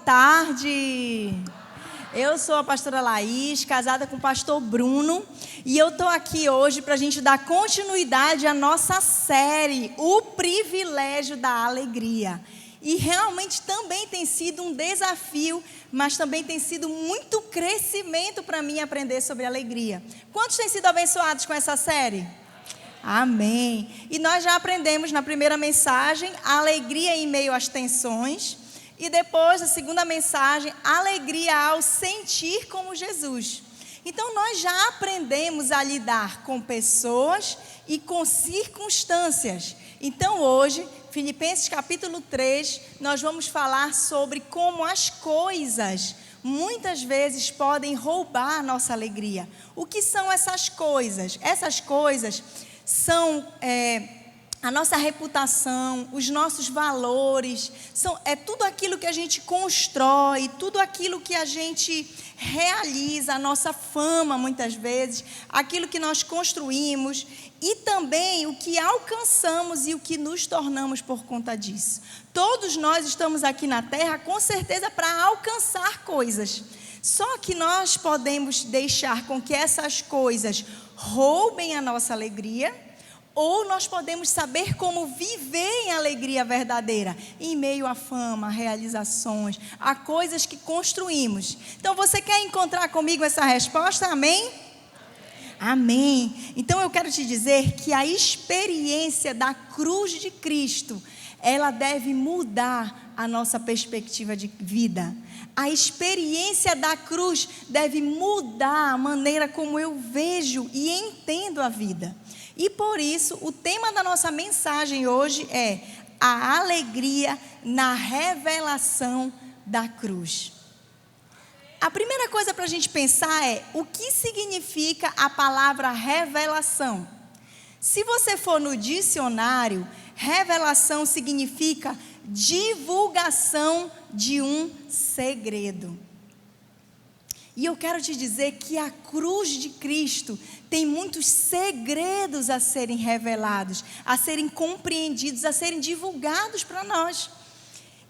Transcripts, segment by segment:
tarde! Eu sou a pastora Laís, casada com o pastor Bruno, e eu estou aqui hoje para a gente dar continuidade à nossa série, O Privilégio da Alegria. E realmente também tem sido um desafio, mas também tem sido muito crescimento para mim aprender sobre alegria. Quantos têm sido abençoados com essa série? Amém! E nós já aprendemos na primeira mensagem, a alegria em meio às tensões. E depois, a segunda mensagem, alegria ao sentir como Jesus. Então, nós já aprendemos a lidar com pessoas e com circunstâncias. Então, hoje, Filipenses capítulo 3, nós vamos falar sobre como as coisas, muitas vezes, podem roubar a nossa alegria. O que são essas coisas? Essas coisas são a nossa reputação, os nossos valores, é tudo aquilo que a gente constrói, tudo aquilo que a gente realiza, a nossa fama muitas vezes, aquilo que nós construímos e também o que alcançamos e o que nos tornamos por conta disso. Todos nós estamos aqui na Terra com certeza para alcançar coisas, só que nós podemos deixar com que essas coisas roubem a nossa alegria, ou nós podemos saber como viver em alegria verdadeira, em meio à fama, a realizações, a coisas que construímos. Então, você quer encontrar comigo essa resposta? Amém? Amém. Então, eu quero te dizer que a experiência da cruz de Cristo, ela deve mudar a nossa perspectiva de vida. A experiência da cruz deve mudar a maneira como eu vejo e entendo a vida. E por isso, o tema da nossa mensagem hoje é a alegria na revelação da cruz. A primeira coisa para a gente pensar é o que significa a palavra revelação. Se você for no dicionário, revelação significa divulgação de um segredo. E eu quero te dizer que a cruz de Cristo tem muitos segredos a serem revelados, a serem compreendidos, a serem divulgados para nós.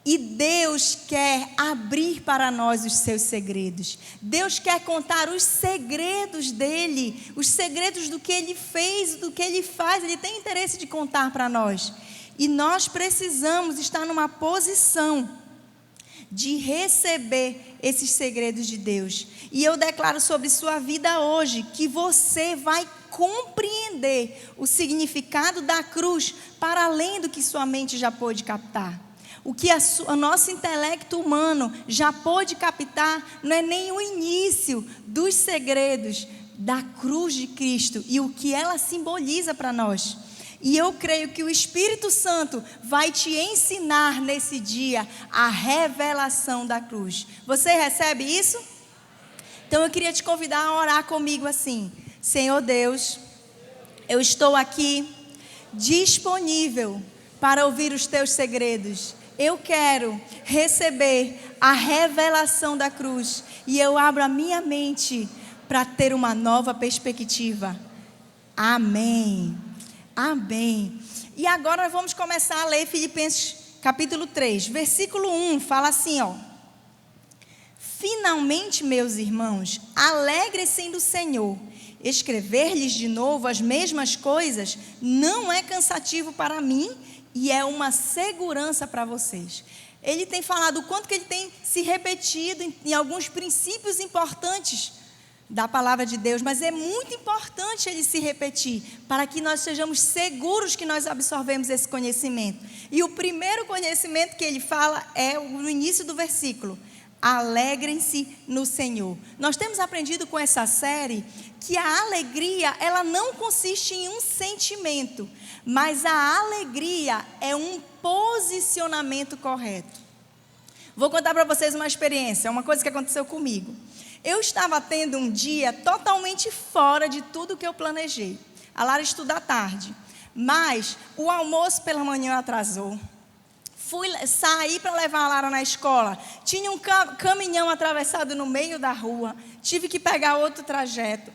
E Deus quer abrir para nós os seus segredos. Deus quer contar os segredos dele, os segredos do que ele fez, do que ele faz. Ele tem interesse de contar para nós. E nós precisamos estar numa posição de receber esses segredos de Deus. E eu declaro sobre sua vida hoje que você vai compreender o significado da cruz para além do que sua mente já pôde captar. O que o nosso intelecto humano já pôde captar não é nem o início dos segredos da cruz de Cristo e o que ela simboliza para nós. E eu creio que o Espírito Santo vai te ensinar nesse dia a revelação da cruz. Você recebe isso? Então eu queria te convidar a orar comigo assim: Senhor Deus, eu estou aqui disponível para ouvir os teus segredos. Eu quero receber a revelação da cruz e eu abro a minha mente para ter uma nova perspectiva. Amém. Amém. E agora nós vamos começar a ler Filipenses capítulo 3, versículo 1, fala assim, ó: finalmente, meus irmãos, alegrem-se no Senhor. Escrever-lhes de novo as mesmas coisas não é cansativo para mim e é uma segurança para vocês. Ele tem falado o quanto que ele tem se repetido em alguns princípios importantes da palavra de Deus, mas é muito importante ele se repetir, para que nós sejamos seguros que nós absorvemos esse conhecimento. E o primeiro conhecimento que ele fala é no início do versículo: alegrem-se no Senhor. Nós temos aprendido com essa série que a alegria, ela não consiste em um sentimento, mas a alegria é um posicionamento correto. Vou contar para vocês uma experiência, uma coisa que aconteceu comigo. Eu estava tendo um dia totalmente fora de tudo que eu planejei. A Lara estuda à tarde, mas o almoço pela manhã atrasou. Saí para levar a Lara na escola. Tinha um caminhão atravessado no meio da rua. Tive que pegar outro trajeto.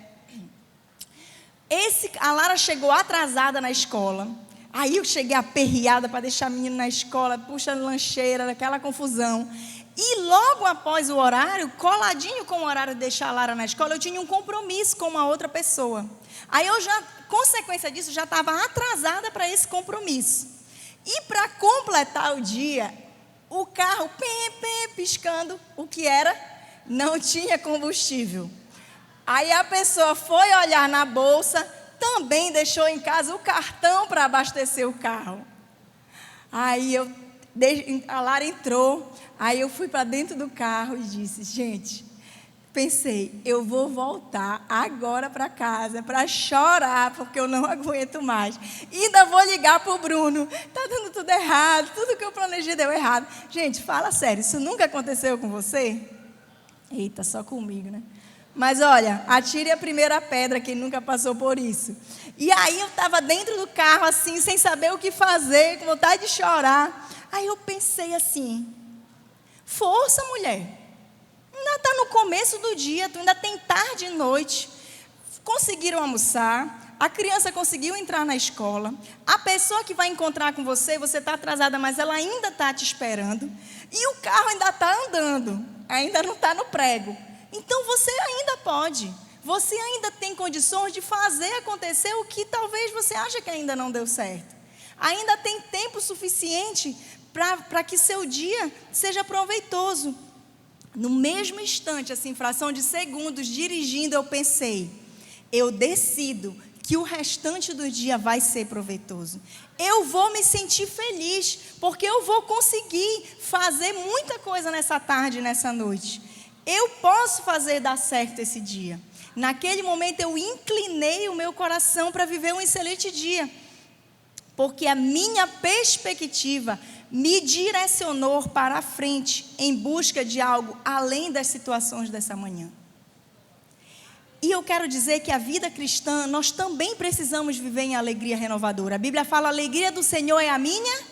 A Lara chegou atrasada na escola. Aí eu cheguei aperreada para deixar a menina na escola, puxando lancheira, aquela confusão. E logo após o horário, coladinho com o horário de deixar a Lara na escola, eu tinha um compromisso com uma outra pessoa. Aí eu já, consequência disso, já estava atrasada para esse compromisso. E para completar o dia, o carro piscando, o que era? Não tinha combustível. Aí a pessoa foi olhar na bolsa, também deixou em casa o cartão para abastecer o carro. Aí a Lara entrou, aí eu fui para dentro do carro e disse, gente, pensei, eu vou voltar agora para casa para chorar, porque eu não aguento mais. E ainda vou ligar para o Bruno, está dando tudo errado, tudo que eu planejei deu errado. Gente, fala sério, isso nunca aconteceu com você? Eita, só comigo, né? Mas olha, atire a primeira pedra quem nunca passou por isso. E aí eu estava dentro do carro assim, sem saber o que fazer, com vontade de chorar. Aí eu pensei assim, força mulher, ainda está no começo do dia, tu ainda tem tarde e noite, conseguiram almoçar, a criança conseguiu entrar na escola, a pessoa que vai encontrar com você está atrasada, mas ela ainda está te esperando, e o carro ainda está andando, ainda não está no prego. Então você ainda pode, você ainda tem condições de fazer acontecer o que talvez você ache que ainda não deu certo. Ainda tem tempo suficiente para que seu dia seja proveitoso. No mesmo instante, assim, fração de segundos, dirigindo, eu pensei, eu decido que o restante do dia vai ser proveitoso. Eu vou me sentir feliz, porque eu vou conseguir fazer muita coisa nessa tarde, nessa noite. Eu posso fazer dar certo esse dia. Naquele momento eu inclinei o meu coração para viver um excelente dia. Porque a minha perspectiva me direcionou para a frente em busca de algo além das situações dessa manhã. E eu quero dizer que a vida cristã, nós também precisamos viver em alegria renovadora. A Bíblia fala, a alegria do Senhor é a minha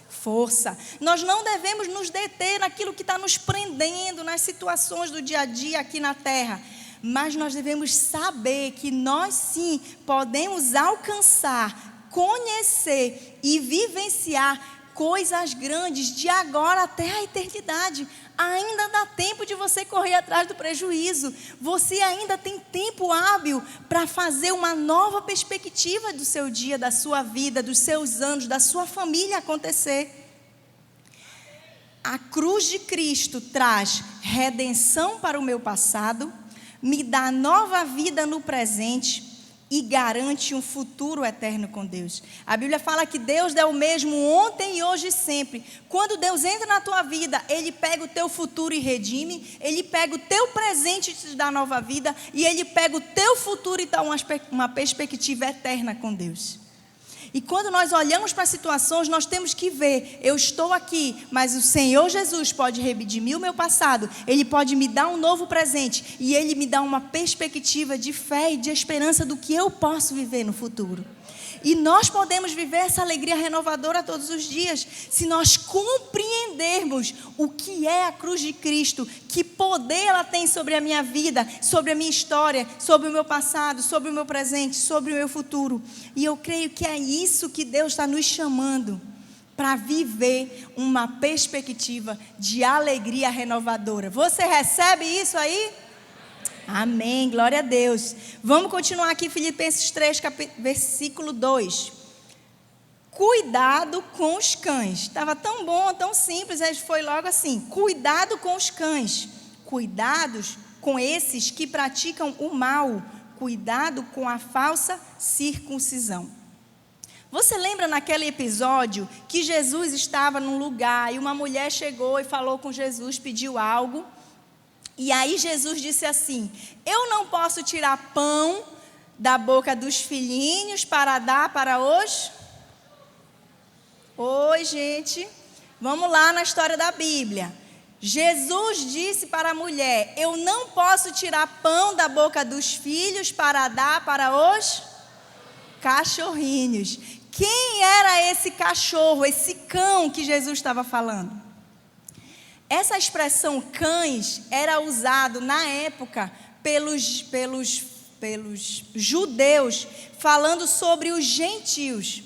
força. Nós não devemos nos deter naquilo que está nos prendendo, nas situações do dia a dia aqui na terra. Mas nós devemos saber que nós sim podemos alcançar, conhecer e vivenciar coisas grandes de agora até a eternidade. Ainda dá tempo de você correr atrás do prejuízo. Você ainda tem tempo hábil para fazer uma nova perspectiva do seu dia, da sua vida, dos seus anos, da sua família acontecer. A cruz de Cristo traz redenção para o meu passado, me dá nova vida no presente e garante um futuro eterno com Deus. A Bíblia fala que Deus é o mesmo ontem e hoje e sempre. Quando Deus entra na tua vida, Ele pega o teu futuro e redime, Ele pega o teu presente e te dá nova vida, e Ele pega o teu futuro e dá uma perspectiva eterna com Deus. E quando nós olhamos para situações, nós temos que ver, eu estou aqui, mas o Senhor Jesus pode redimir o meu passado, Ele pode me dar um novo presente, e Ele me dá uma perspectiva de fé e de esperança do que eu posso viver no futuro. E nós podemos viver essa alegria renovadora todos os dias, se nós compreendermos o que é a cruz de Cristo, que poder ela tem sobre a minha vida, sobre a minha história, sobre o meu passado, sobre o meu presente, sobre o meu futuro. E eu creio que é isso que Deus está nos chamando, para viver uma perspectiva de alegria renovadora. Você recebe isso aí? Amém, glória a Deus. Vamos continuar aqui, Filipenses 3, versículo 2. Cuidado com os cães. Estava tão bom, tão simples, a gente foi logo assim. Cuidado com os cães. Cuidados com esses que praticam o mal. Cuidado com a falsa circuncisão. Você lembra naquele episódio que Jesus estava num lugar e uma mulher chegou e falou com Jesus, pediu algo. E aí Jesus disse assim, eu não posso tirar pão da boca dos filhinhos para dar para os... Oi, gente, vamos lá na história da Bíblia. Jesus disse para a mulher, eu não posso tirar pão da boca dos filhos para dar para os cachorrinhos. Quem era esse cachorro, esse cão que Jesus estava falando? Essa expressão cães era usado na época pelos judeus, falando sobre os gentios.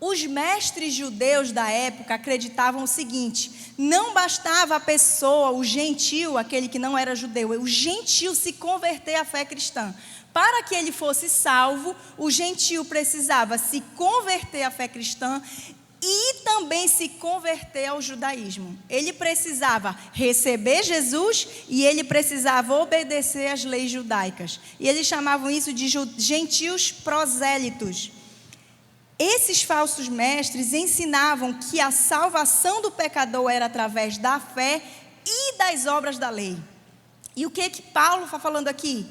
Os mestres judeus da época acreditavam o seguinte: não bastava a pessoa, o gentio, aquele que não era judeu, o gentio se converter à fé cristã. Para que ele fosse salvo, o gentio precisava se converter à fé cristã e também se converter ao judaísmo. Ele precisava receber Jesus e ele precisava obedecer às leis judaicas. E eles chamavam isso de gentios prosélitos. Esses falsos mestres ensinavam que a salvação do pecador era através da fé e das obras da lei. E o que Paulo está falando aqui?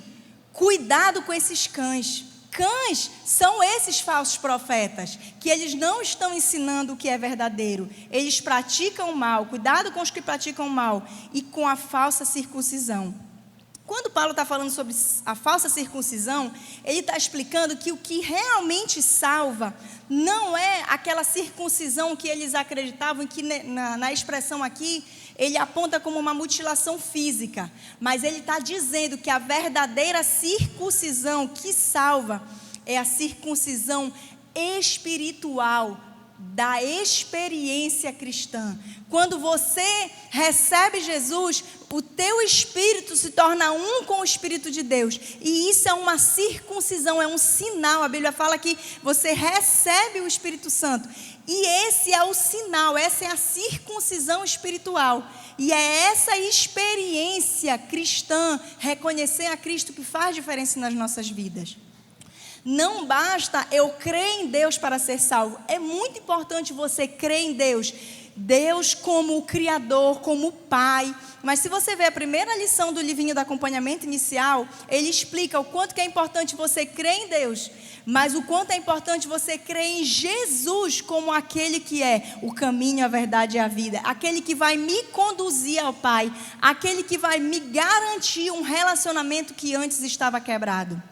Cuidado com esses cães. Cães são esses falsos profetas, que eles não estão ensinando o que é verdadeiro. Eles praticam o mal. Cuidado com os que praticam o mal e com a falsa circuncisão. Quando Paulo está falando sobre a falsa circuncisão, ele está explicando que o que realmente salva não é aquela circuncisão que eles acreditavam, que na expressão aqui, ele aponta como uma mutilação física. Mas ele está dizendo que a verdadeira circuncisão que salva é a circuncisão espiritual, da experiência cristã. Quando você recebe Jesus, o teu espírito se torna um com o Espírito de Deus. E isso é uma circuncisão, é um sinal. A Bíblia fala que você recebe o Espírito Santo. E esse é o sinal, essa é a circuncisão espiritual. E é essa experiência cristã, reconhecer a Cristo, que faz diferença nas nossas vidas. Não basta eu crer em Deus para ser salvo. É muito importante você crer em Deus. Deus como o Criador, como o Pai. Mas se você ver a primeira lição do livrinho do acompanhamento inicial, ele explica o quanto que é importante você crer em Deus. Mas o quanto é importante você crer em Jesus como aquele que é o caminho, a verdade e a vida. Aquele que vai me conduzir ao Pai. Aquele que vai me garantir um relacionamento que antes estava quebrado.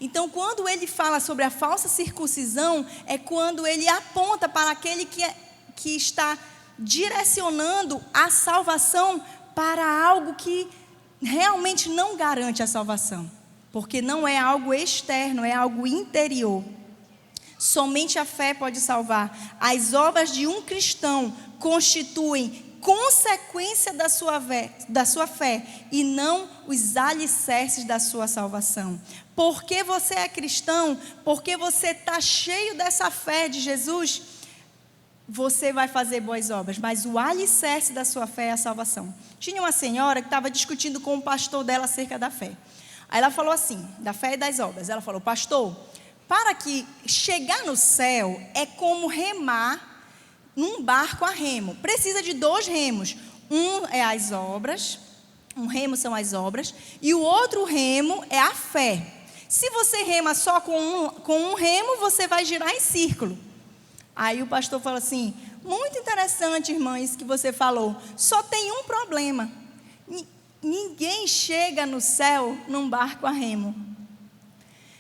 Então, quando ele fala sobre a falsa circuncisão, é quando ele aponta para aquele que está direcionando a salvação para algo que realmente não garante a salvação. Porque não é algo externo, é algo interior. Somente a fé pode salvar. As obras de um cristão constituem consequência da sua fé e não os alicerces da sua salvação. Porque você é cristão, porque você está cheio dessa fé de Jesus, você vai fazer boas obras, mas o alicerce da sua fé é a salvação. Tinha uma senhora que estava discutindo com o pastor dela acerca da fé. Aí ela falou assim, da fé e das obras. Ela falou: pastor, para que chegar no céu é como remar num barco a remo. Precisa de 2 remos. Um é as obras, um remo são as obras, e o outro remo é a fé. Se você rema só com um remo, você vai girar em círculo. Aí o pastor falou assim: muito interessante, irmã, isso que você falou. Só tem um problema. Ninguém chega no céu num barco a remo.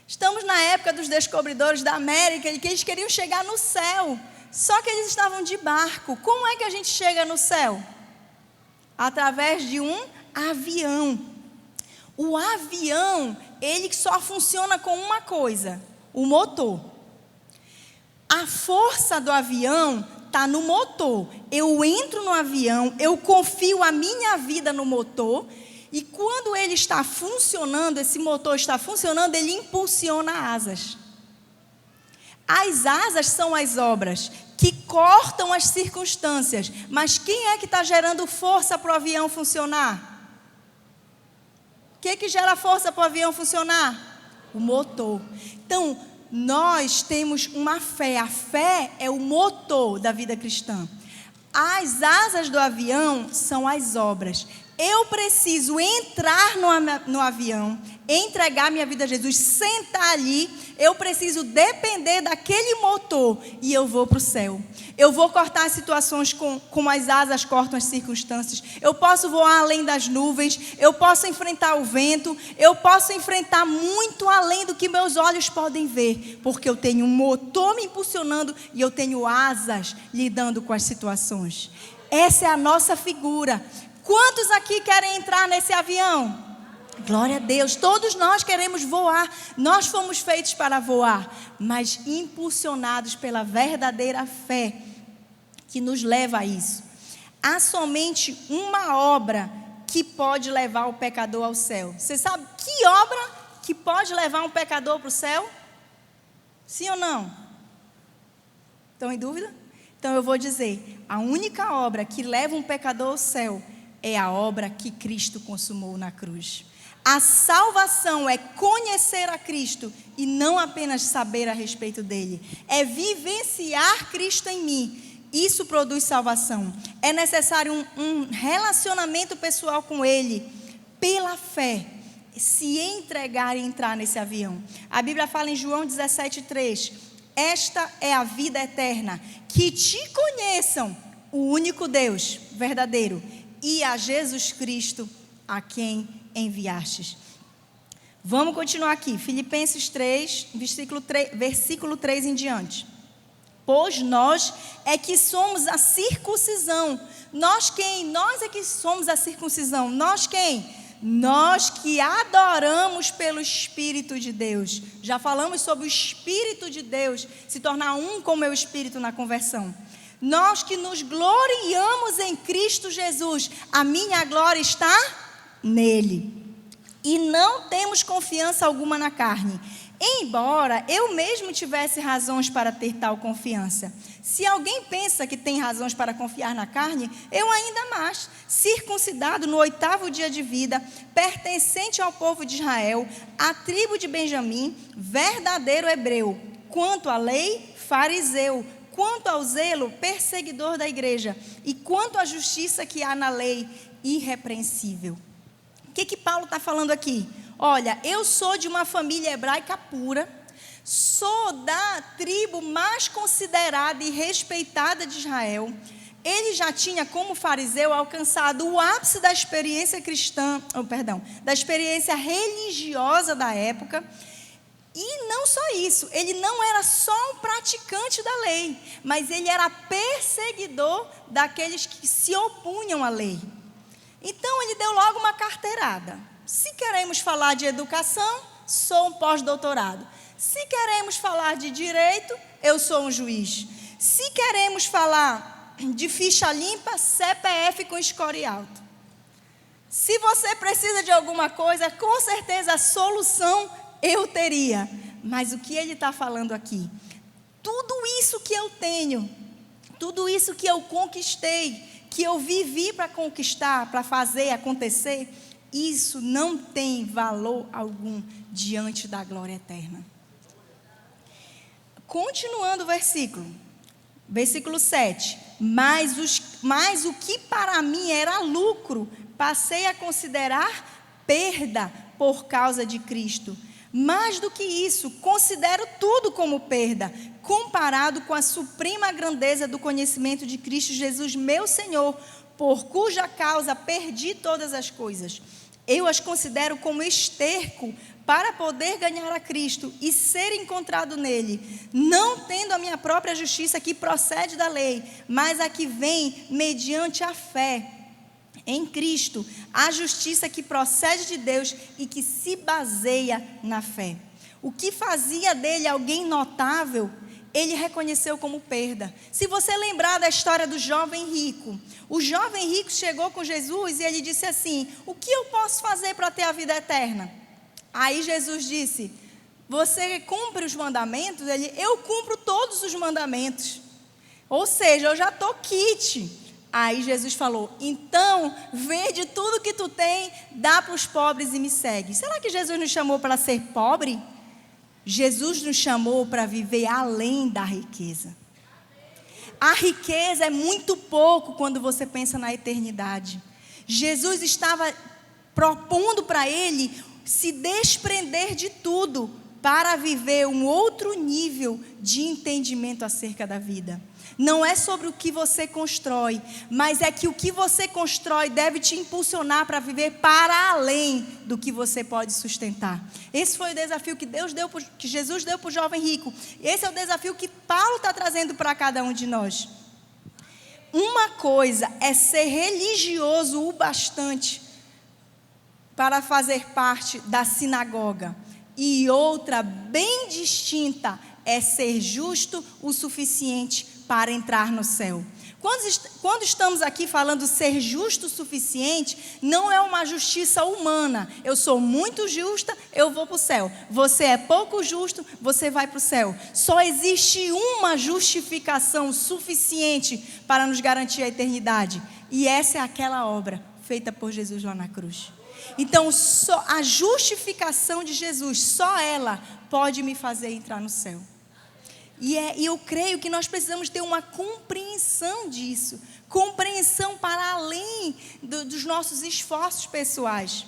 Estamos na época dos descobridores da América, que eles queriam chegar no céu. Só que eles estavam de barco. Como é que a gente chega no céu? Através de um avião. O avião, ele só funciona com uma coisa: o motor. A força do avião está no motor. Eu entro no avião, eu confio a minha vida no motor, e quando ele está funcionando, esse motor está funcionando, ele impulsiona asas. As asas são as obras que cortam as circunstâncias. Mas quem é que está gerando força para o avião funcionar? O que gera força para o avião funcionar? O motor. Então, nós temos uma fé. A fé é o motor da vida cristã. As asas do avião são as obras. Eu preciso entrar no avião, entregar minha vida a Jesus, sentar ali. Eu preciso depender daquele motor e eu vou para o céu. Eu vou cortar as situações como as asas cortam as circunstâncias. Eu posso voar além das nuvens. Eu posso enfrentar o vento. Eu posso enfrentar muito além do que meus olhos podem ver. Porque eu tenho um motor me impulsionando e eu tenho asas lidando com as situações. Essa é a nossa figura. Quantos aqui querem entrar nesse avião? Glória a Deus. Todos nós queremos voar. Nós fomos feitos para voar, mas impulsionados pela verdadeira fé que nos leva a isso. Há somente uma obra que pode levar o pecador ao céu. Você sabe que obra que pode levar um pecador para o céu? Sim ou não? Estão em dúvida? Então eu vou dizer, a única obra que leva um pecador ao céu é a obra que Cristo consumou na cruz. A salvação é conhecer a Cristo e não apenas saber a respeito dele. É vivenciar Cristo em mim. Isso produz salvação. É necessário um relacionamento pessoal com ele, pela fé. Se entregar e entrar nesse avião. A Bíblia fala em João 17:3. Esta é a vida eterna, que te conheçam, o único Deus verdadeiro, e a Jesus Cristo, a quem enviastes. Vamos continuar aqui, Filipenses 3, versículo 3 em diante. Pois nós é que somos a circuncisão. Nós quem? Nós é que somos a circuncisão. Nós quem? Nós que adoramos pelo Espírito de Deus. Já falamos sobre o Espírito de Deus se tornar um com o meu Espírito na conversão. Nós que nos gloriamos em Cristo Jesus. A minha glória está nele. E não temos confiança alguma na carne. Embora eu mesmo tivesse razões para ter tal confiança. Se alguém pensa que tem razões para confiar na carne, eu ainda mais, circuncidado no 8º dia de vida, pertencente ao povo de Israel, à tribo de Benjamim, verdadeiro hebreu, quanto à lei, fariseu, quanto ao zelo, perseguidor da igreja, e quanto à justiça que há na lei, irrepreensível. O que Paulo está falando aqui? Olha, eu sou de uma família hebraica pura, sou da tribo mais considerada e respeitada de Israel. Ele já tinha, como fariseu, alcançado o ápice da experiência da experiência religiosa da época. E não só isso, ele não era só um praticante da lei, mas ele era perseguidor daqueles que se opunham à lei. Então ele deu logo uma carteirada. Se queremos falar de educação, sou um pós-doutorado. Se queremos falar de direito, eu sou um juiz. Se queremos falar de ficha limpa, CPF com score alto. Se você precisa de alguma coisa, com certeza a solução eu teria. Mas o que ele está falando aqui? Tudo isso que eu tenho, tudo isso que eu conquistei, que eu vivi para conquistar, para fazer acontecer, isso não tem valor algum diante da glória eterna. Continuando o versículo 7. Mas o que para mim era lucro, passei a considerar perda por causa de Cristo. Mais do que isso, considero tudo como perda, comparado com a suprema grandeza do conhecimento de Cristo Jesus, meu Senhor, por cuja causa perdi todas as coisas. Eu as considero como esterco para poder ganhar a Cristo e ser encontrado nele, não tendo a minha própria justiça que procede da lei, mas a que vem mediante a fé em Cristo, a justiça que procede de Deus e que se baseia na fé. O que fazia dele alguém notável, ele reconheceu como perda. Se você lembrar da história do jovem rico, o jovem rico chegou com Jesus e ele disse assim: o que eu posso fazer para ter a vida eterna? Aí Jesus disse: você cumpre os mandamentos? Eu cumpro todos os mandamentos. Ou seja, eu já estou quite. Aí Jesus falou: então vende tudo que tu tem, dá para os pobres e me segue. Será que Jesus nos chamou para ser pobre? Jesus nos chamou para viver além da riqueza. A riqueza é muito pouco quando você pensa na eternidade. Jesus estava propondo para ele se desprender de tudo para viver um outro nível de entendimento acerca da vida. Não é sobre o que você constrói, mas é que o que você constrói deve te impulsionar para viver para além do que você pode sustentar. Esse foi o desafio que Jesus deu para o jovem rico. Esse é o desafio que Paulo está trazendo para cada um de nós. Uma coisa é ser religioso o bastante para fazer parte da sinagoga. E outra bem distinta é ser justo o suficiente para entrar no céu. Quando estamos aqui falando ser justo o suficiente, não é uma justiça humana. Eu sou muito justa, eu vou para o céu. Você é pouco justo, você vai para o céu. Só existe uma justificação suficiente para nos garantir a eternidade. E essa é aquela obra feita por Jesus lá na cruz. Então, só a justificação de Jesus, só ela pode me fazer entrar no céu. E eu creio que nós precisamos ter uma compreensão disso. Compreensão para além dos nossos esforços pessoais.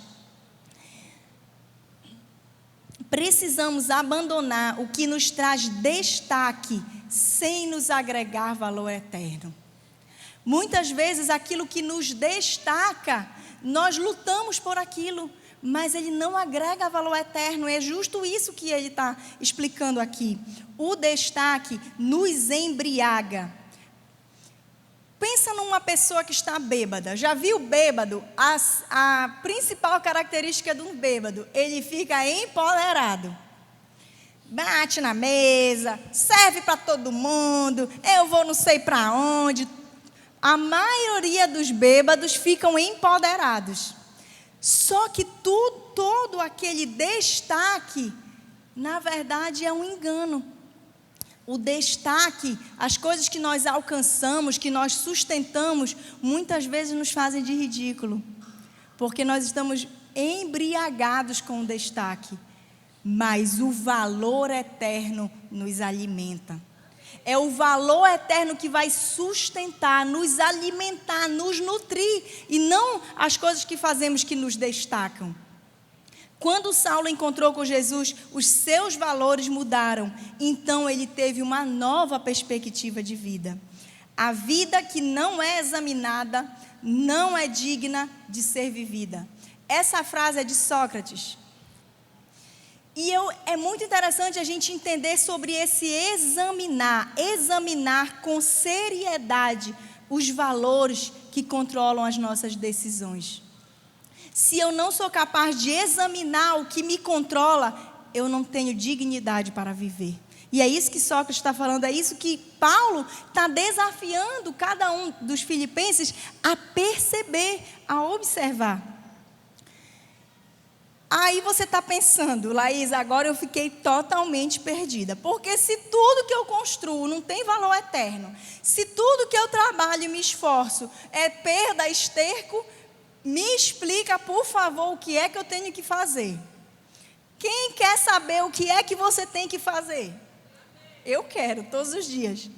Precisamos abandonar o que nos traz destaque sem nos agregar valor eterno. Muitas vezes aquilo que nos destaca, nós lutamos por aquilo, mas ele não agrega valor eterno. É justo isso que ele está explicando aqui. O destaque nos embriaga. Pensa numa pessoa que está bêbada. Já viu bêbado? A principal característica de um bêbado, ele fica empoderado. Bate na mesa, serve para todo mundo, eu vou não sei para onde. A maioria dos bêbados ficam empoderados. Só que todo aquele destaque, na verdade, é um engano. O destaque, as coisas que nós alcançamos, que nós sustentamos, muitas vezes nos fazem de ridículo. Porque nós estamos embriagados com o destaque. Mas o valor eterno nos alimenta. É o valor eterno que vai sustentar, nos alimentar, nos nutrir. E não as coisas que fazemos que nos destacam. Quando Saulo encontrou com Jesus, os seus valores mudaram. Então ele teve uma nova perspectiva de vida. A vida que não é examinada, não é digna de ser vivida. Essa frase é de Sócrates. E é muito interessante a gente entender sobre esse examinar com seriedade os valores que controlam as nossas decisões. Se eu não sou capaz de examinar o que me controla, eu não tenho dignidade para viver. E é isso que Sócrates está falando, é isso que Paulo está desafiando cada um dos filipenses a perceber, a observar. Aí você está pensando, Laís, agora eu fiquei totalmente perdida. Porque se tudo que eu construo não tem valor eterno, se tudo que eu trabalho e me esforço é perda, esterco, me explica, por favor, o que é que eu tenho que fazer. Quem quer saber o que é que você tem que fazer? Eu quero, todos os dias.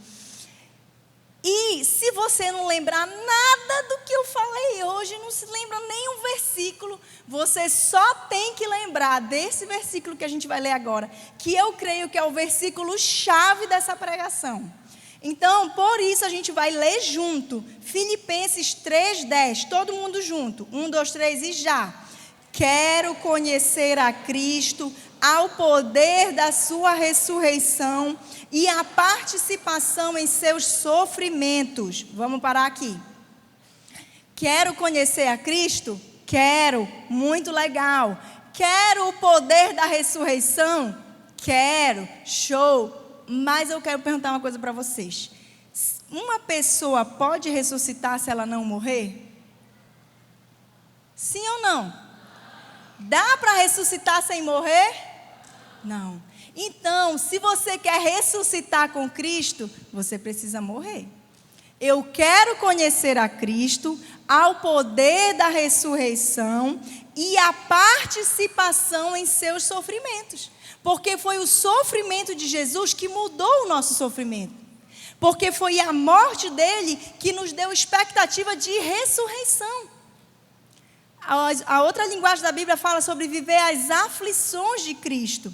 E se você não lembrar nada do que eu falei hoje, não se lembra nenhum versículo, você só tem que lembrar desse versículo que a gente vai ler agora, que eu creio que é o versículo-chave dessa pregação. Então, por isso a gente vai ler junto, Filipenses 3:10, todo mundo junto, 1, 2, 3 e já. Quero conhecer a Cristo, ao poder da sua ressurreição e a participação em seus sofrimentos. Vamos parar aqui. Quero conhecer a Cristo? Quero, muito legal. Quero o poder da ressurreição? Quero, show. Mas eu quero perguntar uma coisa para vocês. Uma pessoa pode ressuscitar se ela não morrer? Sim ou não? Dá para ressuscitar sem morrer? Não. Então, se você quer ressuscitar com Cristo, você precisa morrer. Eu quero conhecer a Cristo, ao poder da ressurreição e a participação em seus sofrimentos. Porque foi o sofrimento de Jesus que mudou o nosso sofrimento. Porque foi a morte dele que nos deu expectativa de ressurreição. A outra linguagem da Bíblia fala sobre viver as aflições de Cristo.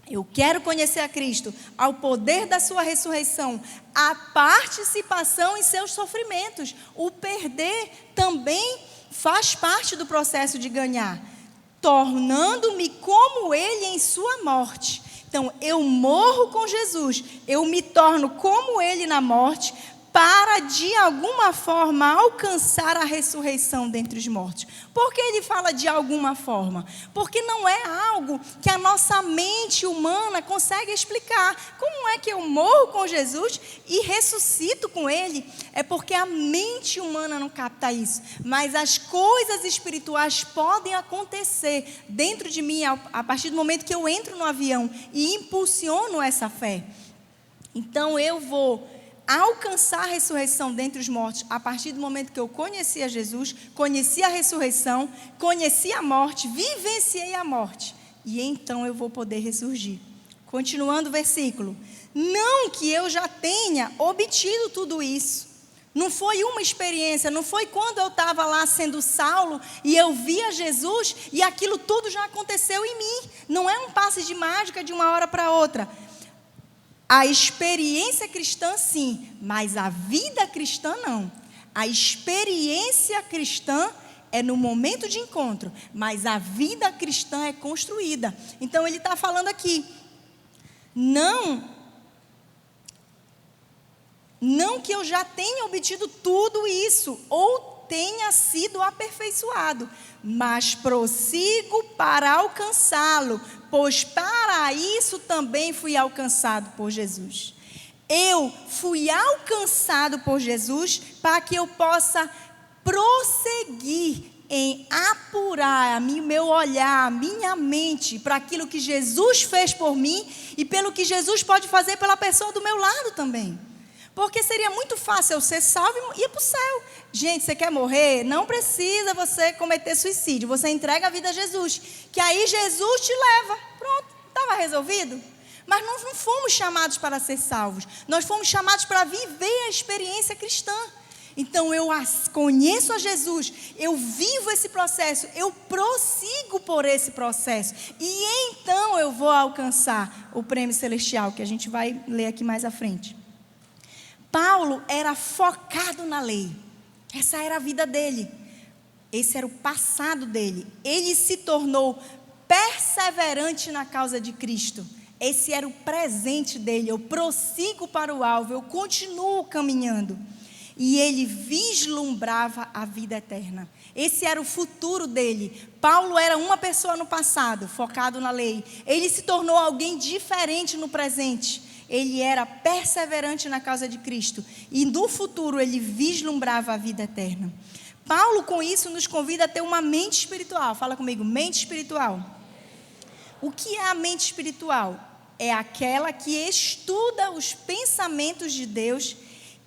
Eu quero conhecer a Cristo, ao poder da sua ressurreição, a participação em seus sofrimentos. O perder também faz parte do processo de ganhar, tornando-me como Ele em sua morte. Então, eu morro com Jesus, eu me torno como Ele na morte, para de alguma forma alcançar a ressurreição dentre os mortos. Por que ele fala de alguma forma? Porque não é algo que a nossa mente humana consegue explicar. Como é que eu morro com Jesus e ressuscito com Ele? É porque a mente humana não capta isso. Mas as coisas espirituais podem acontecer dentro de mim a partir do momento que eu entro no avião e impulsiono essa fé. Então eu vou alcançar a ressurreição dentre os mortos a partir do momento que eu conheci a Jesus, conheci a ressurreição, conheci a morte, vivenciei a morte. E então eu vou poder ressurgir. Continuando o versículo. Não que eu já tenha obtido tudo isso. Não foi uma experiência, não foi quando eu estava lá sendo Saulo e eu via Jesus e aquilo tudo já aconteceu em mim. Não é um passe de mágica de uma hora para outra. A experiência cristã, sim, mas a vida cristã, não. A experiência cristã é no momento de encontro, mas a vida cristã é construída. Então, ele está falando aqui, não que eu já tenha obtido tudo isso, ou tenha sido aperfeiçoado, mas prossigo para alcançá-lo, pois para isso também fui alcançado por Jesus. Eu fui alcançado por Jesus para que eu possa prosseguir em apurar meu olhar, a minha mente para aquilo que Jesus fez por mim e pelo que Jesus pode fazer pela pessoa do meu lado também. Porque seria muito fácil eu ser salvo e ir para o céu. Gente, você quer morrer? Não precisa você cometer suicídio. Você entrega a vida a Jesus. Que aí Jesus te leva. Pronto, estava resolvido. Mas nós não fomos chamados para ser salvos. Nós fomos chamados para viver a experiência cristã. Então eu conheço a Jesus, eu vivo esse processo, eu prossigo por esse processo. E então eu vou alcançar o prêmio celestial, que a gente vai ler aqui mais à frente. Paulo era focado na lei. Essa era a vida dele. Esse era o passado dele. Ele se tornou perseverante na causa de Cristo. Esse era o presente dele. Eu prossigo para o alvo, eu continuo caminhando. E ele vislumbrava a vida eterna. Esse era o futuro dele. Paulo era uma pessoa no passado, focado na lei. Ele se tornou alguém diferente no presente. Ele era perseverante na causa de Cristo. E no futuro ele vislumbrava a vida eterna. Paulo, com isso, nos convida a ter uma mente espiritual. Fala comigo, mente espiritual. O que é a mente espiritual? É aquela que estuda os pensamentos de Deus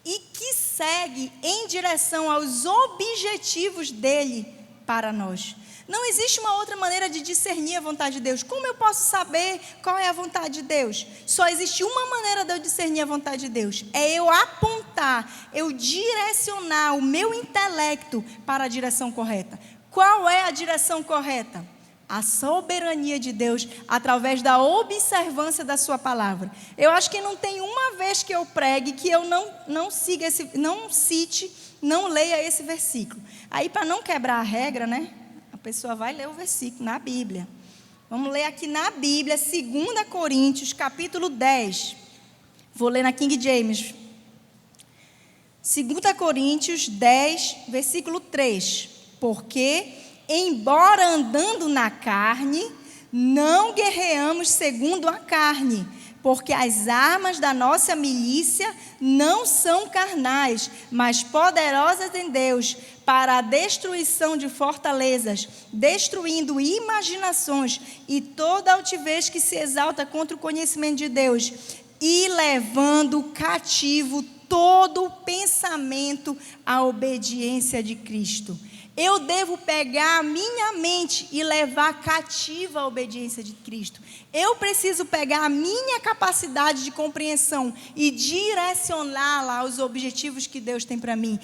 e que segue em direção aos objetivos dele para nós. Não existe uma outra maneira de discernir a vontade de Deus. Como eu posso saber qual é a vontade de Deus? Só existe uma maneira de eu discernir a vontade de Deus. É eu apontar, eu direcionar o meu intelecto para a direção correta. Qual é a direção correta? A soberania de Deus através da observância da sua palavra. Eu acho que não tem uma vez que eu pregue que eu não cite, não leia esse versículo. Aí, para não quebrar a regra, né? A pessoa vai ler o versículo na Bíblia. Vamos ler aqui na Bíblia, 2 Coríntios, capítulo 10. Vou ler na King James. 2 Coríntios 10, versículo 3. Porque, embora andando na carne, não guerreamos segundo a carne, porque as armas da nossa milícia não são carnais, mas poderosas em Deus, para a destruição de fortalezas, destruindo imaginações e toda altivez que se exalta contra o conhecimento de Deus, e levando cativo todo pensamento à obediência de Cristo. Eu devo pegar a minha mente e levar cativa a obediência de Cristo. Eu preciso pegar a minha capacidade de compreensão e direcioná-la aos objetivos que Deus tem para mim.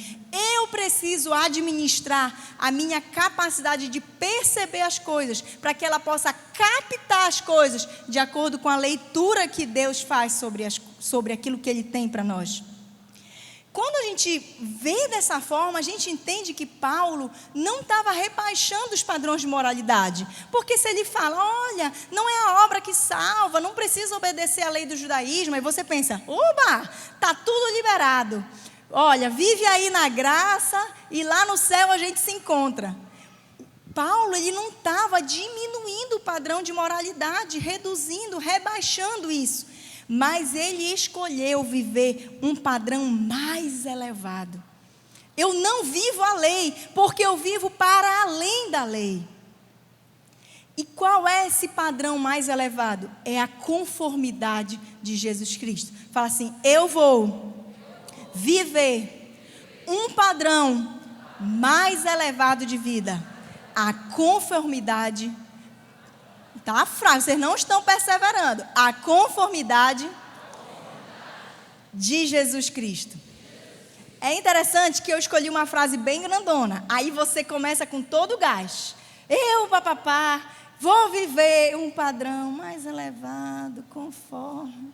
Eu preciso administrar a minha capacidade de perceber as coisas, para que ela possa captar as coisas de acordo com a leitura que Deus faz sobre aquilo que Ele tem para nós. Quando a gente vê dessa forma, a gente entende que Paulo não estava rebaixando os padrões de moralidade. Porque se ele fala, olha, não é a obra que salva, não precisa obedecer à lei do judaísmo, aí você pensa, oba, está tudo liberado. Olha, vive aí na graça e lá no céu a gente se encontra. Paulo, ele não estava diminuindo o padrão de moralidade, reduzindo, rebaixando isso. Mas ele escolheu viver um padrão mais elevado. Eu não vivo a lei, porque eu vivo para além da lei. E qual é esse padrão mais elevado? É a conformidade de Jesus Cristo. Fala assim, eu vou viver um padrão mais elevado de vida. A conformidade, tá fraco, vocês não estão perseverando. A conformidade de Jesus Cristo. É interessante que eu escolhi uma frase bem grandona. Aí você começa com todo o gás. Eu, papapá, vou viver um padrão mais elevado, conforme.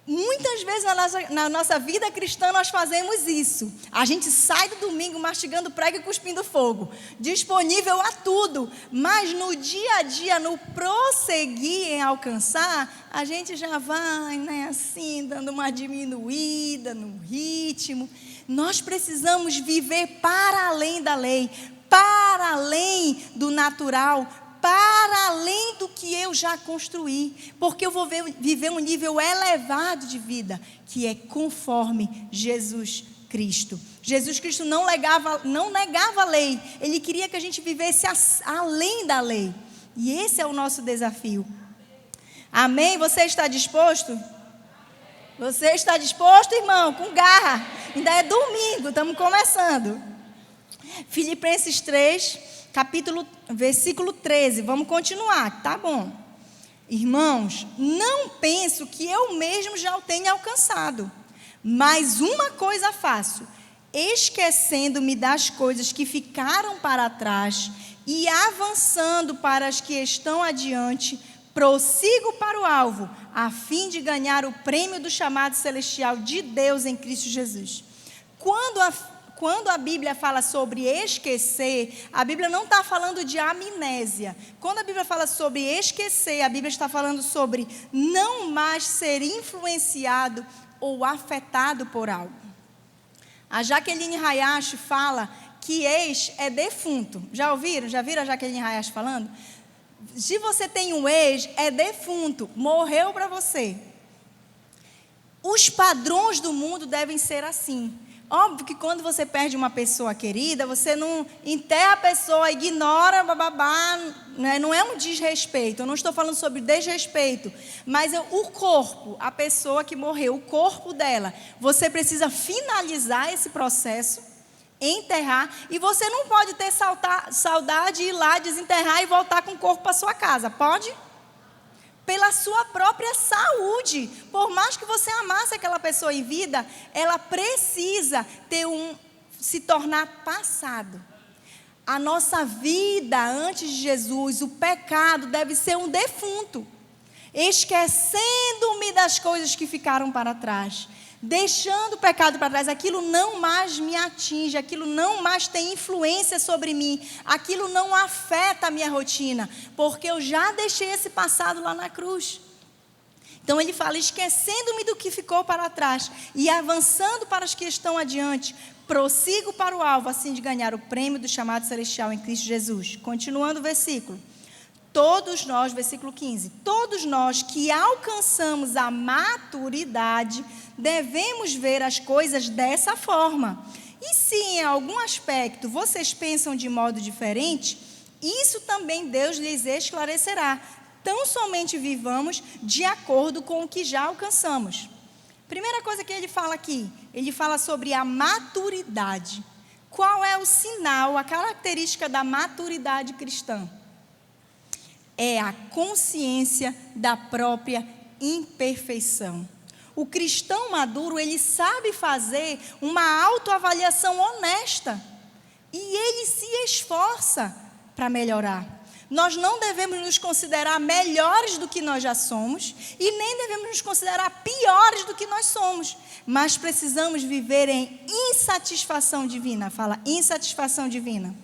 Muitas vezes na nossa vida cristã nós fazemos isso. A gente sai do domingo mastigando prego e cuspindo fogo, disponível a tudo, mas no dia a dia, no prosseguir em alcançar, a gente já vai, né, assim, dando uma diminuída no ritmo. Nós precisamos viver para além da lei, para além do natural, para além do que eu já construí, porque eu vou viver um nível elevado de vida, que é conforme Jesus Cristo. Jesus Cristo não negava a lei, Ele queria que a gente vivesse além da lei, e esse é o nosso desafio. Amém? Você está disposto? Você está disposto, irmão? Com garra, ainda é domingo, estamos começando. Filipenses 3, versículo 13, vamos continuar, tá bom. Irmãos, não penso que eu mesmo já o tenha alcançado, mas uma coisa faço, esquecendo-me das coisas que ficaram para trás e avançando para as que estão adiante, prossigo para o alvo, a fim de ganhar o prêmio do chamado celestial de Deus em Cristo Jesus. Quando a Bíblia fala sobre esquecer, a Bíblia não está falando de amnésia. Quando a Bíblia fala sobre esquecer, a Bíblia está falando sobre não mais ser influenciado ou afetado por algo. A Jaqueline Hayashi fala que ex é defunto. Já ouviram? Já viram a Jaqueline Hayashi falando? Se você tem um ex, é defunto, morreu para você. Os padrões do mundo devem ser assim. Óbvio que quando você perde uma pessoa querida, você não enterra a pessoa, ignora, bababá, né? Não é um desrespeito, eu não estou falando sobre desrespeito, mas o corpo, a pessoa que morreu, o corpo dela, você precisa finalizar esse processo, enterrar, e você não pode ter saudade, ir lá, desenterrar e voltar com o corpo para sua casa, pode? Pela sua própria saúde, por mais que você amasse aquela pessoa em vida, ela precisa se tornar passado. A nossa vida antes de Jesus, o pecado deve ser um defunto, esquecendo-me das coisas que ficaram para trás, deixando o pecado para trás, aquilo não mais me atinge, aquilo não mais tem influência sobre mim, aquilo não afeta a minha rotina, porque eu já deixei esse passado lá na cruz. Então ele fala, esquecendo-me do que ficou para trás e avançando para os que estão adiante, prossigo para o alvo, assim de ganhar o prêmio do chamado celestial em Cristo Jesus. Continuando o versículo. Todos nós, versículo 15, todos nós que alcançamos a maturidade, devemos ver as coisas dessa forma. E se em algum aspecto vocês pensam de modo diferente, isso também Deus lhes esclarecerá. Tão somente vivamos de acordo com o que já alcançamos. Primeira coisa que ele fala aqui, ele fala sobre a maturidade. Qual é o sinal, a característica da maturidade cristã? É a consciência da própria imperfeição. O cristão maduro, ele sabe fazer uma autoavaliação honesta. E ele se esforça para melhorar. Nós não devemos nos considerar melhores do que nós já somos. E nem devemos nos considerar piores do que nós somos. Mas precisamos viver em insatisfação divina. Fala, insatisfação divina.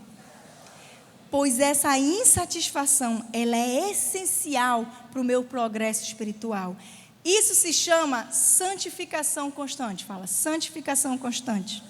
Pois essa insatisfação, ela é essencial para o meu progresso espiritual. Isso se chama santificação constante. Fala, santificação constante.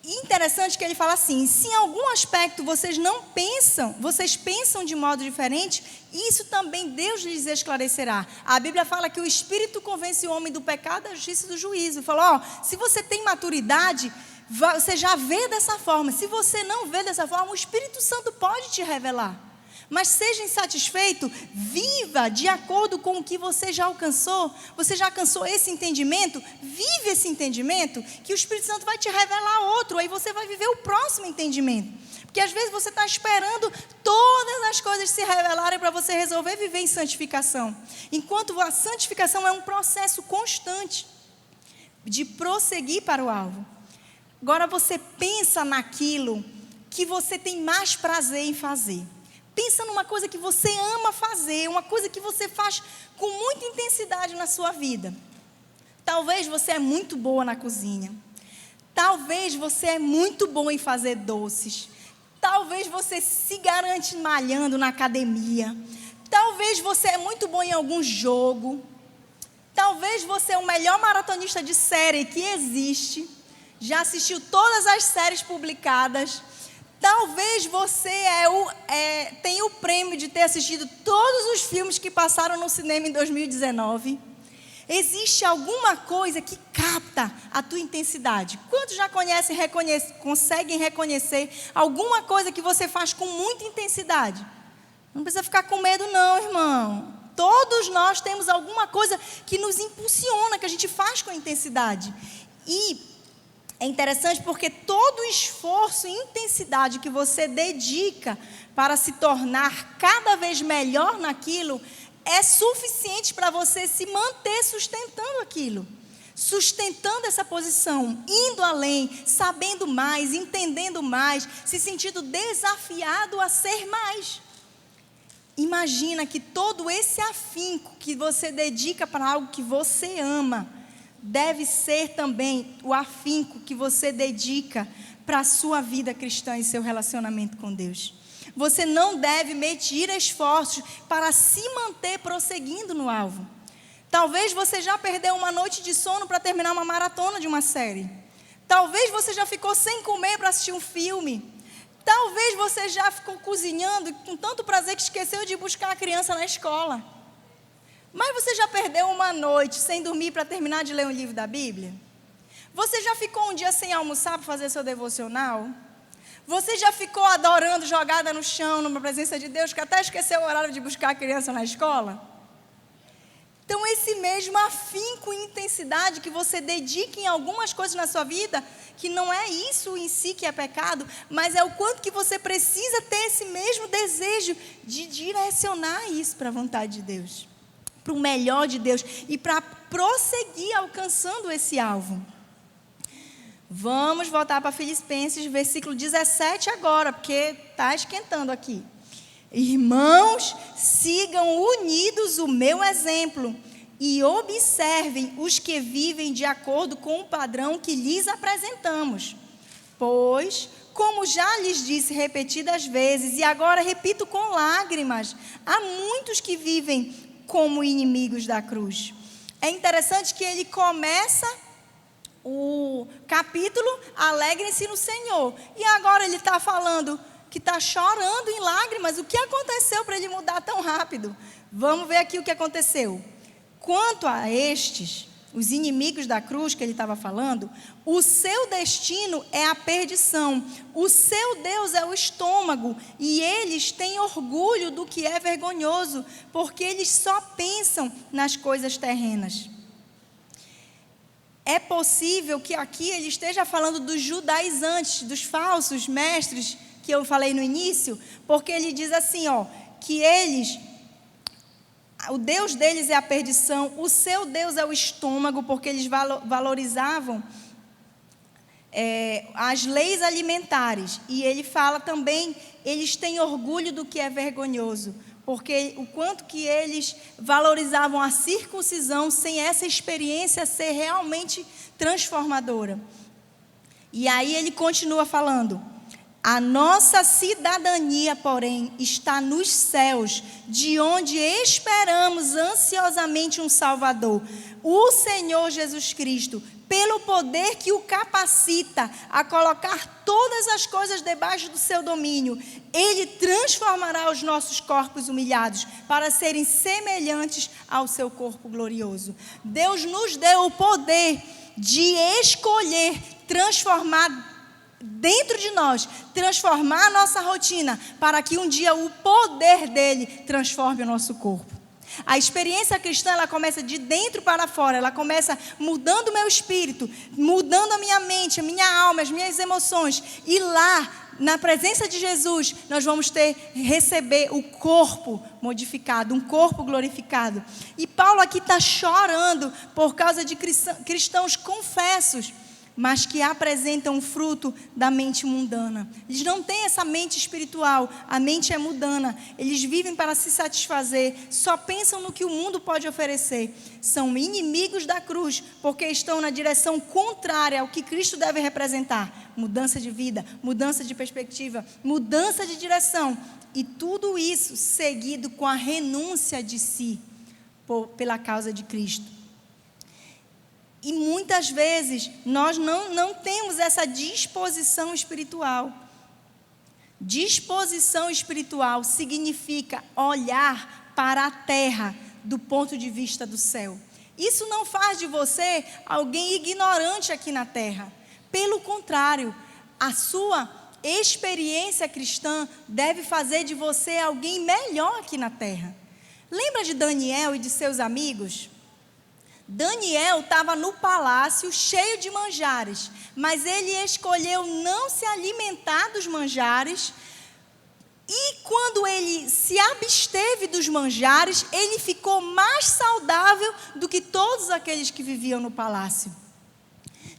E interessante que ele fala assim: se em algum aspecto vocês pensam de modo diferente, isso também Deus lhes esclarecerá. A Bíblia fala que o Espírito convence o homem do pecado, da justiça e do juízo. Fala, se você tem maturidade, você já vê dessa forma. Se você não vê dessa forma, o Espírito Santo pode te revelar. Mas seja insatisfeito, viva de acordo com o que você já alcançou. Você já alcançou esse entendimento? Vive esse entendimento, que o Espírito Santo vai te revelar outro. Aí você vai viver o próximo entendimento. Porque às vezes você está esperando todas as coisas se revelarem para você resolver viver em santificação. Enquanto a santificação é um processo constante de prosseguir para o alvo. Agora você pensa naquilo que você tem mais prazer em fazer. Pensa numa coisa que você ama fazer, uma coisa que você faz com muita intensidade na sua vida. Talvez você é muito boa na cozinha. Talvez você é muito bom em fazer doces. Talvez você se garante malhando na academia. Talvez você é muito bom em algum jogo. Talvez você é o melhor maratonista de série que existe. Já assistiu todas as séries publicadas. Talvez você tenha o prêmio de ter assistido todos os filmes que passaram no cinema em 2019. Existe alguma coisa que capta a tua intensidade? Quantos já conseguem reconhecer alguma coisa que você faz com muita intensidade? Não precisa ficar com medo não, irmão. Todos nós temos alguma coisa que nos impulsiona, que a gente faz com intensidade. E é interessante porque todo esforço e intensidade que você dedica para se tornar cada vez melhor naquilo é suficiente para você se manter sustentando aquilo, sustentando essa posição, indo além, sabendo mais, entendendo mais, se sentindo desafiado a ser mais. Imagina que todo esse afinco que você dedica para algo que você ama deve ser também o afinco que você dedica para a sua vida cristã e seu relacionamento com Deus. Você não deve medir esforços para se manter prosseguindo no alvo. Talvez você já perdeu uma noite de sono para terminar uma maratona de uma série. Talvez você já ficou sem comer para assistir um filme. Talvez você já ficou cozinhando com tanto prazer que esqueceu de buscar a criança na escola. Mas você já perdeu uma noite sem dormir para terminar de ler um livro da Bíblia? Você já ficou um dia sem almoçar para fazer seu devocional? Você já ficou adorando jogada no chão, numa presença de Deus, que até esqueceu o horário de buscar a criança na escola? Então, esse mesmo afinco e intensidade que você dedica em algumas coisas na sua vida, que não é isso em si que é pecado, mas é o quanto que você precisa ter esse mesmo desejo de direcionar isso para a vontade de Deus, para o melhor de Deus e para prosseguir alcançando esse alvo. Vamos voltar para Filipenses, versículo 17 agora, porque está esquentando aqui. Irmãos, sigam unidos o meu exemplo e observem os que vivem de acordo com o padrão que lhes apresentamos. Pois, como já lhes disse repetidas vezes, e agora repito com lágrimas, há muitos que vivem como inimigos da cruz. É interessante que ele começa o capítulo, alegrem-se no Senhor. E agora ele está falando que está chorando em lágrimas. O que aconteceu para ele mudar tão rápido? Vamos ver aqui o que aconteceu. Quanto a estes, os inimigos da cruz que ele estava falando, o seu destino é a perdição, o seu Deus é o estômago, e eles têm orgulho do que é vergonhoso, porque eles só pensam nas coisas terrenas. É possível que aqui ele esteja falando dos judaizantes, dos falsos mestres que eu falei no início, porque ele diz assim, que eles, o Deus deles é a perdição, o seu Deus é o estômago, porque eles valorizavam as leis alimentares. E ele fala também, eles têm orgulho do que é vergonhoso, porque o quanto que eles valorizavam a circuncisão sem essa experiência ser realmente transformadora. E aí ele continua falando, A nossa cidadania, porém, está nos céus, de onde esperamos ansiosamente um Salvador, o Senhor Jesus Cristo, pelo poder que o capacita a colocar todas as coisas debaixo do seu domínio. Ele transformará os nossos corpos humilhados para serem semelhantes ao seu corpo glorioso. Deus nos deu o poder de escolher transformar dentro de nós, transformar a nossa rotina, para que um dia o poder dele transforme o nosso corpo. A experiência cristã, ela começa de dentro para fora, ela começa mudando o meu espírito, mudando a minha mente, a minha alma, as minhas emoções, e lá, na presença de Jesus, nós vamos receber o corpo modificado, um corpo glorificado. E Paulo aqui está chorando por causa de cristãos confessos, mas que apresentam o fruto da mente mundana. Eles não têm essa mente espiritual, a mente é mundana. Eles vivem para se satisfazer, só pensam no que o mundo pode oferecer. São inimigos da cruz, porque estão na direção contrária ao que Cristo deve representar. Mudança de vida, mudança de perspectiva, mudança de direção. E tudo isso seguido com a renúncia de si, pela causa de Cristo. E muitas vezes nós não temos essa disposição espiritual. Disposição espiritual significa olhar para a terra do ponto de vista do céu. Isso não faz de você alguém ignorante aqui na terra. Pelo contrário, a sua experiência cristã deve fazer de você alguém melhor aqui na terra. Lembra de Daniel e de seus amigos? Daniel estava no palácio cheio de manjares, mas ele escolheu não se alimentar dos manjares, e quando ele se absteve dos manjares, ele ficou mais saudável do que todos aqueles que viviam no palácio.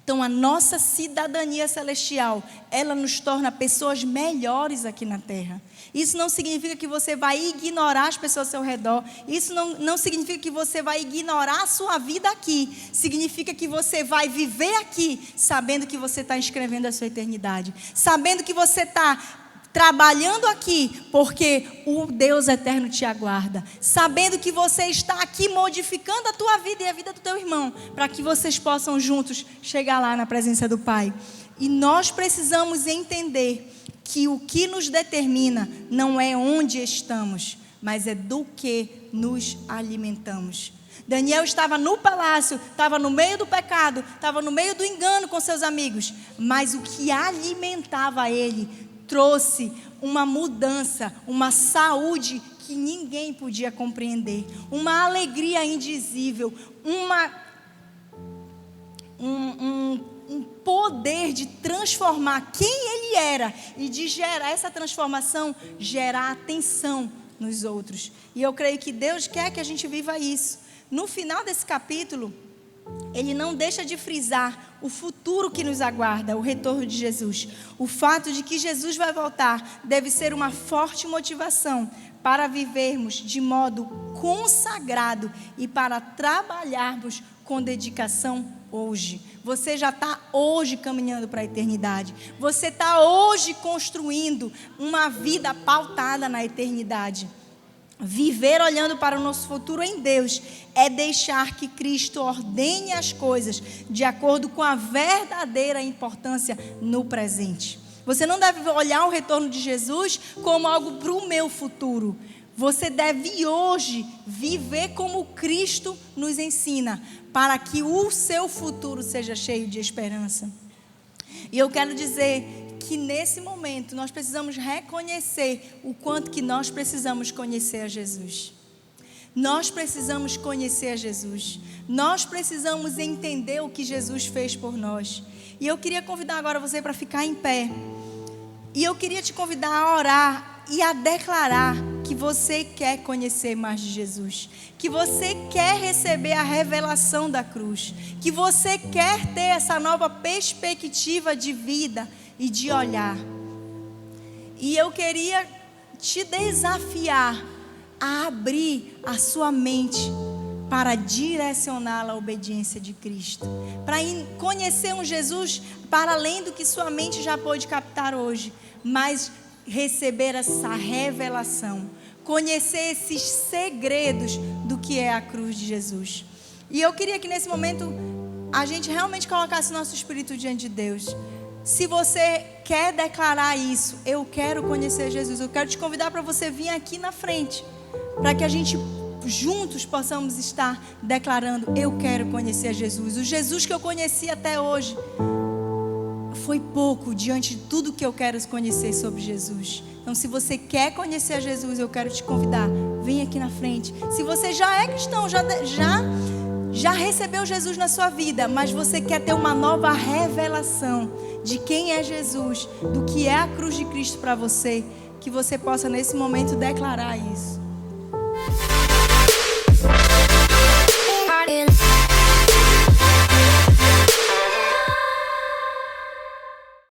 Então, a nossa cidadania celestial, ela nos torna pessoas melhores aqui na terra. Isso não significa que você vai ignorar as pessoas ao seu redor. Isso não significa que você vai ignorar a sua vida aqui. Significa que você vai viver aqui, sabendo que você está escrevendo a sua eternidade. Sabendo que você está trabalhando aqui, porque o Deus eterno te aguarda. Sabendo que você está aqui modificando a tua vida e a vida do teu irmão, para que vocês possam juntos chegar lá na presença do Pai. E nós precisamos entender que o que nos determina não é onde estamos, mas é do que nos alimentamos. Daniel estava no palácio, estava no meio do pecado, estava no meio do engano com seus amigos, mas o que alimentava ele trouxe uma mudança, uma saúde que ninguém podia compreender, uma alegria indizível, um poder de transformar quem ele era e de gerar essa transformação, gerar atenção nos outros. E eu creio que Deus quer que a gente viva isso. No final desse capítulo, ele não deixa de frisar o futuro que nos aguarda, o retorno de Jesus. O fato de que Jesus vai voltar deve ser uma forte motivação para vivermos de modo consagrado e para trabalharmos com dedicação hoje. Você já está hoje caminhando para a eternidade. Você está hoje construindo uma vida pautada na eternidade. Viver olhando para o nosso futuro em Deus é deixar que Cristo ordene as coisas de acordo com a verdadeira importância no presente. Você não deve olhar o retorno de Jesus como algo para o meu futuro. Você deve hoje viver como Cristo nos ensina, para que o seu futuro seja cheio de esperança. E eu quero dizer que nesse momento nós precisamos reconhecer o quanto que nós precisamos conhecer a Jesus. Nós precisamos conhecer a Jesus. Nós precisamos entender o que Jesus fez por nós. E eu queria convidar agora você para ficar em pé. E eu queria te convidar a orar e a declarar que você quer conhecer mais de Jesus, que você quer receber a revelação da cruz, que você quer ter essa nova perspectiva de vida e de olhar. E eu queria te desafiar a abrir a sua mente para direcioná-la à obediência de Cristo, para conhecer um Jesus para além do que sua mente já pôde captar hoje, mas receber essa revelação, conhecer esses segredos do que é a cruz de Jesus. E eu queria que nesse momento a gente realmente colocasse nosso espírito diante de Deus. Se você quer declarar isso, eu quero conhecer Jesus, eu quero te convidar para você vir aqui na frente, para que a gente juntos possamos estar declarando: eu quero conhecer Jesus. O Jesus que eu conheci até hoje foi pouco diante de tudo que eu quero conhecer sobre Jesus. Então, se você quer conhecer Jesus, eu quero te convidar, vem aqui na frente. Se você já é cristão, já recebeu Jesus na sua vida, mas você quer ter uma nova revelação de quem é Jesus, do que é a cruz de Cristo para você, que você possa nesse momento declarar isso.